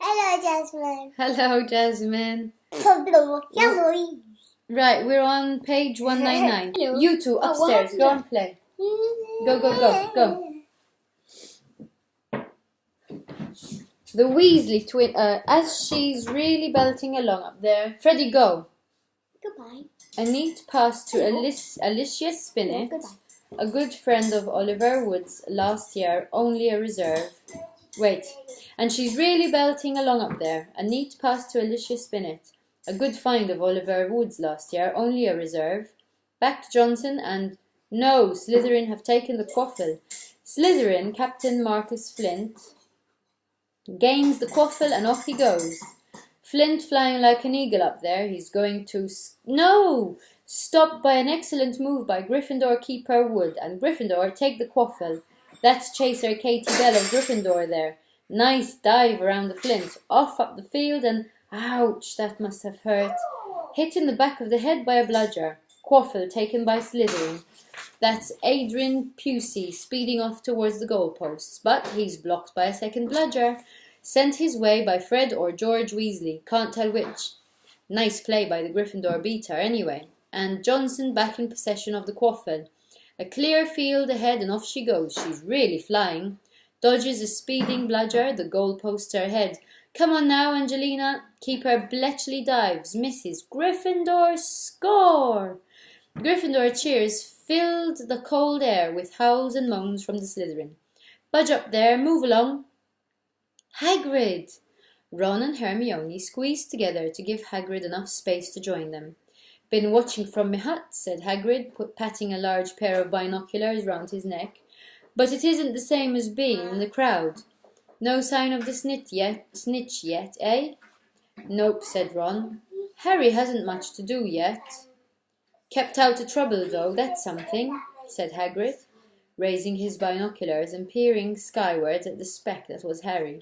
Hello, Jasmine. Hello, Jasmine. Hello. Right, we're on page 199. Hello. You two upstairs. Go and play. Go. The Weasley twin. As she's really belting along up there. Freddie, go. Goodbye. A neat pass to Alicia Spinnet, a good friend of Oliver Wood's last year, only a reserve. Wait. And she's really belting along up there. A neat pass to Alicia Spinnet, a good find of Oliver Wood's last year, only a reserve. Back to Johnson and... No, Slytherin have taken the quaffle. Slytherin, Captain Marcus Flint, gains the quaffle and off he goes. Flint flying like an eagle up there. He's going to... No! Stopped by an excellent move by Gryffindor keeper Wood. And Gryffindor take the quaffle. That's Chaser Katie Bell of Gryffindor there. Nice dive around the Flint. Off up the field and... Ouch, that must have hurt. Hit in the back of the head by a bludger. Quaffle taken by Slytherin. That's Adrian Pusey speeding off towards the goalposts. But he's blocked by a second bludger. Sent his way by Fred or George Weasley. Can't tell which. Nice play by the Gryffindor beater anyway. And Johnson back in possession of the quaffle. A clear field ahead and off she goes. She's really flying. Dodges a speeding bludger, the goalposts ahead. Come on now, Angelina. Keeper Bletchley dives, misses. Gryffindor score! Gryffindor cheers filled the cold air with howls and moans from the Slytherin. Budge up there, move along. Hagrid! Ron and Hermione squeezed together to give Hagrid enough space to join them. Been watching from my hut, said Hagrid, patting a large pair of binoculars round his neck. But it isn't the same as being in the crowd. No sign of the snitch yet, eh? Nope, said Ron. Harry hasn't much to do yet. Kept out of trouble, though, that's something, said Hagrid, raising his binoculars and peering skyward at the speck that was Harry.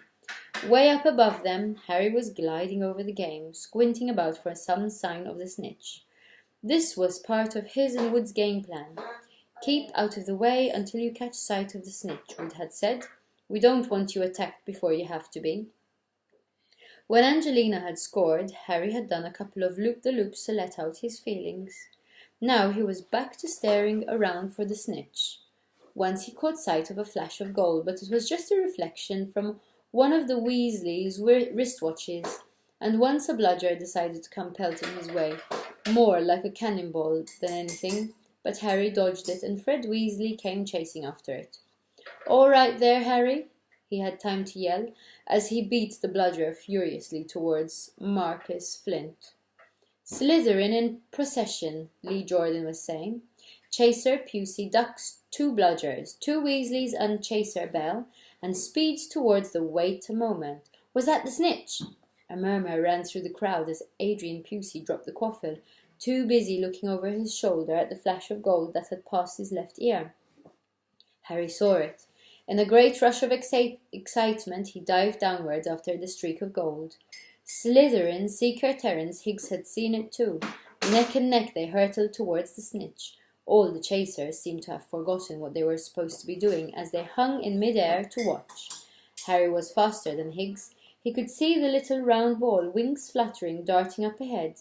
Way up above them, Harry was gliding over the game, squinting about for some sign of the snitch. This was part of his and Wood's game plan. Keep out of the way until you catch sight of the snitch, Wood had said. We don't want you attacked before you have to be. When Angelina had scored, Harry had done a couple of loop-the-loops to let out his feelings. Now he was back to staring around for the snitch. Once he caught sight of a flash of gold, but it was just a reflection from one of the Weasleys' wristwatches, and once a bludger decided to come pelting his way, more like a cannonball than anything, but Harry dodged it, and Fred Weasley came chasing after it. All right there, Harry, he had time to yell, as he beat the bludger furiously towards Marcus Flint. Slytherin in procession, Lee Jordan was saying. Chaser Pusey ducks 2 bludgers, 2 Weasleys and Chaser Bell, and speeds towards the wait a moment. Was that the snitch? A murmur ran through the crowd as Adrian Pusey dropped the quaffle, too busy looking over his shoulder at the flash of gold that had passed his left ear. Harry saw it. In a great rush of excitement, he dived downwards after the streak of gold. Slytherin seeker Terence Higgs had seen it too. Neck and neck they hurtled towards the snitch. All the chasers seemed to have forgotten what they were supposed to be doing as they hung in mid-air to watch. Harry was faster than Higgs. He could see the little round ball, wings fluttering, darting up ahead.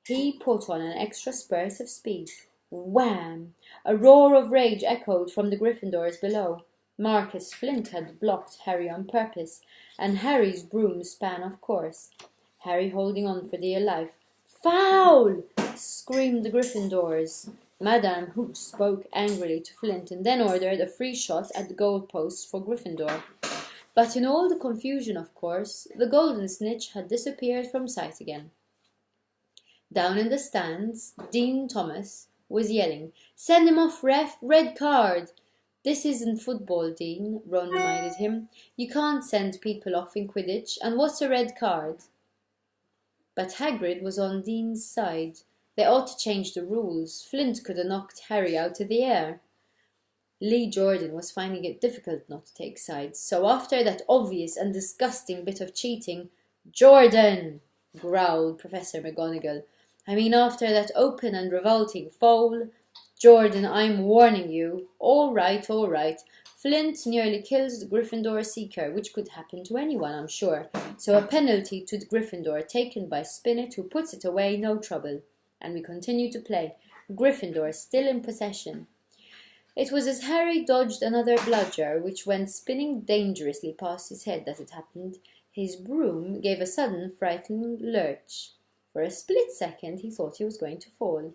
He put on an extra spurt of speed. Wham! A roar of rage echoed from the Gryffindors below. Marcus Flint had blocked Harry on purpose, and Harry's broom span off course. Harry holding on for dear life. Foul! Screamed the Gryffindors. Madame Hooch spoke angrily to Flint and then ordered a free shot at the goalpost for Gryffindor. But in all the confusion, of course, the golden snitch had disappeared from sight again. Down in the stands, Dean Thomas was yelling, "Send him off, ref! Red card!" "This isn't football, Dean," Ron reminded him. "You can't send people off in Quidditch, and what's a red card?" But Hagrid was on Dean's side. They ought to change the rules. Flint could have knocked Harry out of the air. Lee Jordan was finding it difficult not to take sides, so after that obvious and disgusting bit of cheating, "Jordan!" growled Professor McGonagall. "I mean after that open and revolting foul. Jordan, I'm warning you." All right. Flint nearly killed the Gryffindor seeker, which could happen to anyone, I'm sure. So a penalty to the Gryffindor taken by Spinnet, who puts it away, no trouble. And we continue to play. Gryffindor still in possession. It was as Harry dodged another bludger, which went spinning dangerously past his head, that it happened. His broom gave a sudden, frightened lurch. For a split second he thought he was going to fall.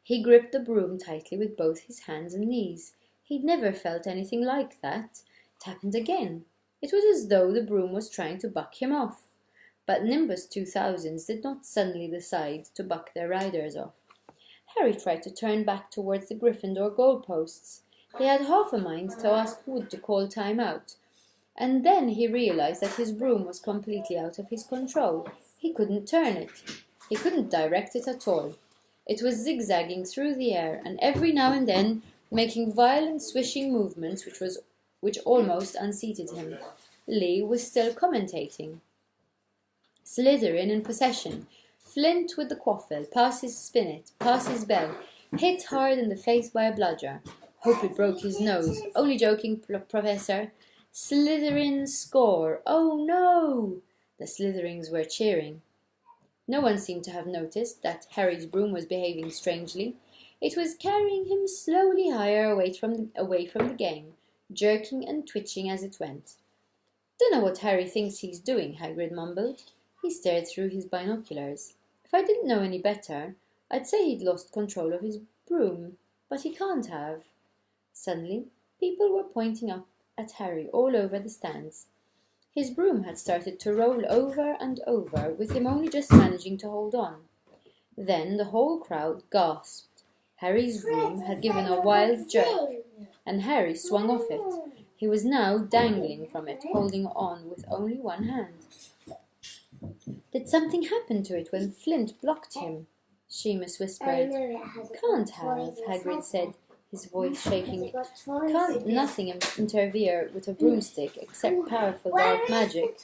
He gripped the broom tightly with both his hands and knees. He'd never felt anything like that. It happened again. It was as though the broom was trying to buck him off. But Nimbus 2000s did not suddenly decide to buck their riders off. Harry tried to turn back towards the Gryffindor goalposts. He had half a mind to ask Wood to call time out. And then he realized that his broom was completely out of his control. He couldn't turn it. He couldn't direct it at all. It was zigzagging through the air, and every now and then making violent swishing movements which almost unseated him. Lee was still commentating. Slytherin in possession. Flint with the quaffle, pass his Spinnet, pass his Bell, hit hard in the face by a bludger. Hope it broke his nose. Only joking, Professor. Slytherin score. Oh no! The Slytherins were cheering. No one seemed to have noticed that Harry's broom was behaving strangely. It was carrying him slowly higher away from the game, jerking and twitching as it went. "Dunno what Harry thinks he's doing," Hagrid mumbled. He stared through his binoculars. "If I didn't know any better, I'd say he'd lost control of his broom, but he can't have." Suddenly, people were pointing up at Harry all over the stands. His broom had started to roll over and over, with him only just managing to hold on. Then the whole crowd gasped. Harry's broom had given a wild jerk, and Harry swung off it. He was now dangling from it, holding on with only one hand. "Did something happen to it when Flint blocked him?" Seamus whispered. "Can't have," Hagrid said, his voice shaking. "Can't nothing interfere with a broomstick except powerful dark magic.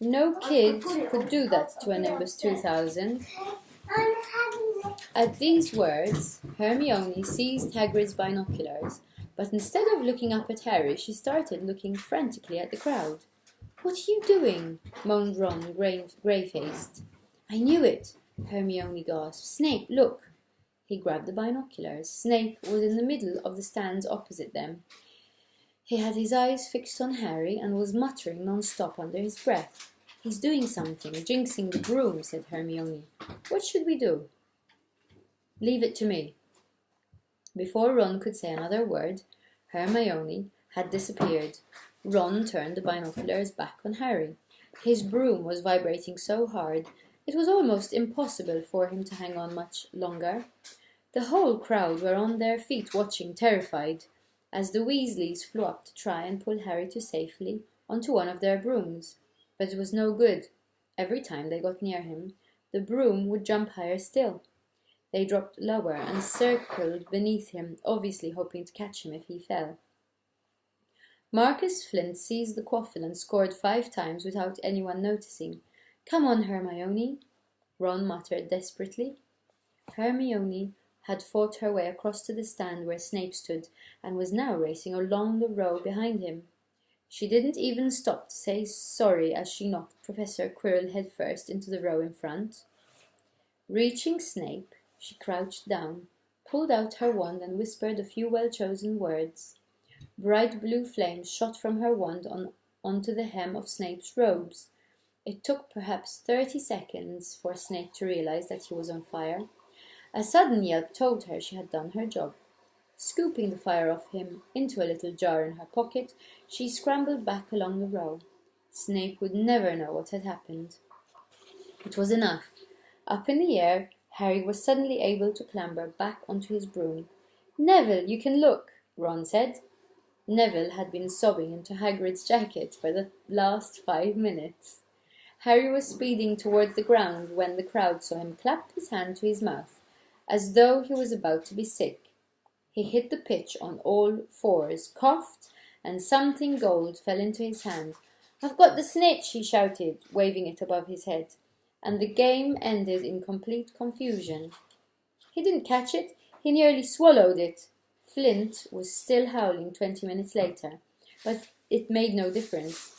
No kid could do that to a Nimbus 2000. At these words, Hermione seized Hagrid's binoculars, but instead of looking up at Harry, she started looking frantically at the crowd. "What are you doing?" moaned Ron, grey-faced. "I knew it," Hermione gasped. "Snape, look!" He grabbed the binoculars. Snape was in the middle of the stands opposite them. He had his eyes fixed on Harry and was muttering non-stop under his breath. "He's doing something, jinxing the broom," said Hermione. "What should we do?" "Leave it to me." Before Ron could say another word, Hermione had disappeared. Ron turned the binoculars back on Harry. His broom was vibrating so hard, it was almost impossible for him to hang on much longer. The whole crowd were on their feet watching, terrified, as the Weasleys flew up to try and pull Harry to safely onto one of their brooms. But it was no good. Every time they got near him, the broom would jump higher still. They dropped lower and circled beneath him, obviously hoping to catch him if he fell. Marcus Flint seized the quaffle and scored 5 times without anyone noticing. "Come on, Hermione," Ron muttered desperately. Hermione had fought her way across to the stand where Snape stood and was now racing along the row behind him. She didn't even stop to say sorry as she knocked Professor Quirrell headfirst into the row in front. Reaching Snape, she crouched down, pulled out her wand and whispered a few well-chosen words. Bright blue flames shot from her wand onto the hem of Snape's robes. It took perhaps 30 seconds for Snape to realize that he was on fire. A sudden yelp told her she had done her job. Scooping the fire off him into a little jar in her pocket, she scrambled back along the row. Snape would never know what had happened. It was enough. Up in the air, Harry was suddenly able to clamber back onto his broom. "Neville, you can look," Ron said. Neville had been sobbing into Hagrid's jacket for the last 5 minutes. Harry was speeding towards the ground when the crowd saw him clap his hand to his mouth, as though he was about to be sick. He hit the pitch on all 4s, coughed, and something gold fell into his hand. "I've got the snitch," he shouted, waving it above his head, and the game ended in complete confusion. "He didn't catch it, he nearly swallowed it," Flint was still howling 20 minutes later, but it made no difference.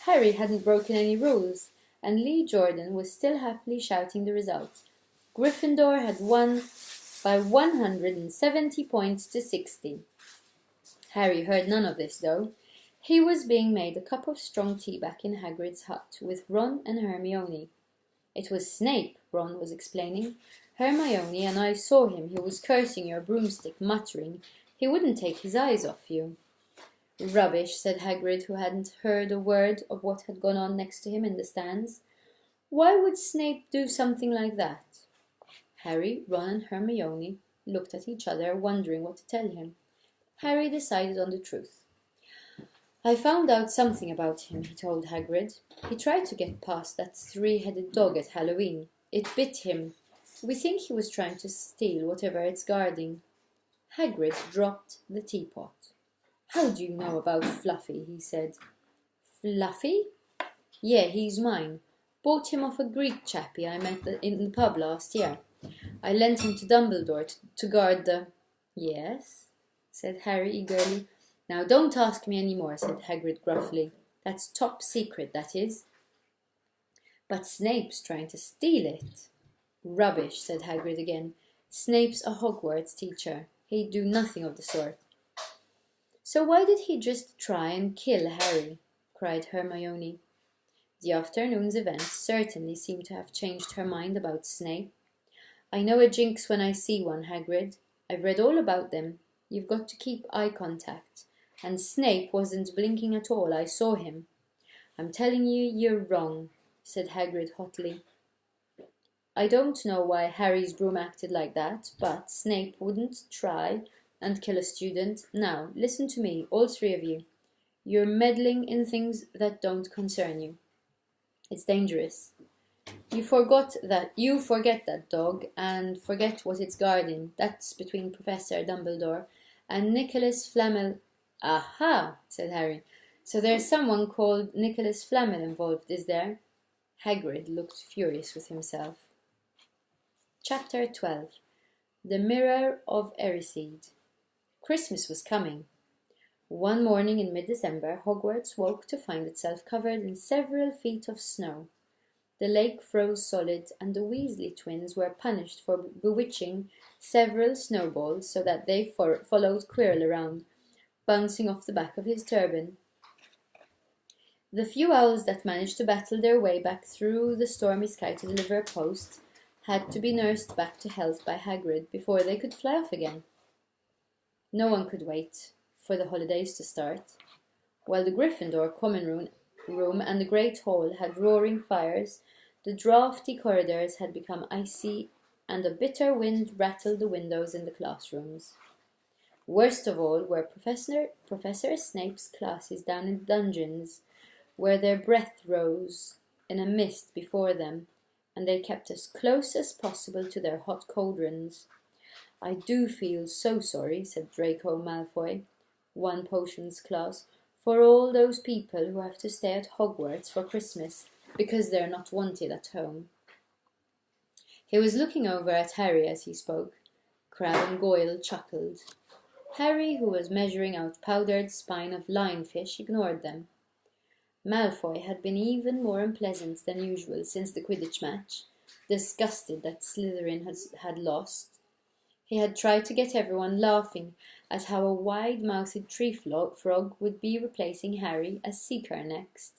Harry hadn't broken any rules, and Lee Jordan was still happily shouting the result. Gryffindor had won by 170 points to 60. Harry heard none of this, though. He was being made a cup of strong tea back in Hagrid's hut with Ron and Hermione. It was Snape, Ron was explaining. Hermione and I saw him. He was cursing your broomstick, muttering he wouldn't take his eyes off you. Rubbish, said Hagrid, who hadn't heard a word of what had gone on next to him in the stands. Why would Snape do something like that? Harry, Ron and Hermione looked at each other, wondering what to tell him. Harry decided on the truth. I found out something about him, he told Hagrid. He tried to get past that three-headed dog at Halloween. It bit him. We think he was trying to steal whatever it's guarding. Hagrid dropped the teapot. How do you know about Fluffy? He said. Fluffy? Yeah, he's mine. Bought him off a Greek chappie I met in the pub last year. I lent him to Dumbledore to guard the... Yes, said Harry eagerly. Now don't ask me any more, said Hagrid gruffly. That's top secret, that is. But Snape's trying to steal it. Rubbish, said Hagrid again. Snape's a Hogwarts teacher. He'd do nothing of the sort. So why did he just try and kill Harry? Cried Hermione. The afternoon's events certainly seemed to have changed her mind about Snape. I know a jinx when I see one, Hagrid. I've read all about them. You've got to keep eye contact. And Snape wasn't blinking at all. I saw him. I'm telling you, you're wrong, said Hagrid hotly. I don't know why Harry's broom acted like that, but Snape wouldn't try and kill a student. Now, listen to me, all three of you. You're meddling in things that don't concern you. It's dangerous. You forget that dog, and forget what it's guarding. That's between Professor Dumbledore and Nicholas Flamel. Aha, said Harry. So there's someone called Nicholas Flamel involved, is there? Hagrid looked furious with himself. Chapter 12. The Mirror of Erised. Christmas was coming. One morning in mid-December, Hogwarts woke to find itself covered in several feet of snow. The lake froze solid, and the Weasley twins were punished for bewitching several snowballs so that they followed Quirrell around, bouncing off the back of his turban. The few owls that managed to battle their way back through the stormy sky to deliver a post had to be nursed back to health by Hagrid before they could fly off again. No one could wait for the holidays to start. While the Gryffindor common room and the Great Hall had roaring fires, the draughty corridors had become icy, and a bitter wind rattled the windows in the classrooms. Worst of all were Professor Snape's classes down in the dungeons, where their breath rose in a mist before them, and they kept as close as possible to their hot cauldrons. I do feel so sorry, said Draco Malfoy, one potions class, for all those people who have to stay at Hogwarts for Christmas because they're not wanted at home. He was looking over at Harry as he spoke. Crabbe and Goyle chuckled. Harry, who was measuring out powdered spine of lionfish, ignored them. Malfoy had been even more unpleasant than usual since the Quidditch match, disgusted that Slytherin had lost. He had tried to get everyone laughing at how a wide-mouthed tree frog would be replacing Harry as Seeker next.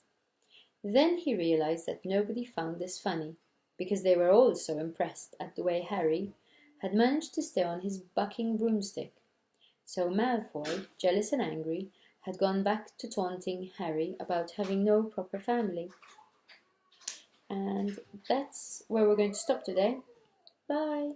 Then he realized that nobody found this funny, because they were all so impressed at the way Harry had managed to stay on his bucking broomstick. So Malfoy, jealous and angry, had gone back to taunting Harry about having no proper family. And that's where we're going to stop today. Bye!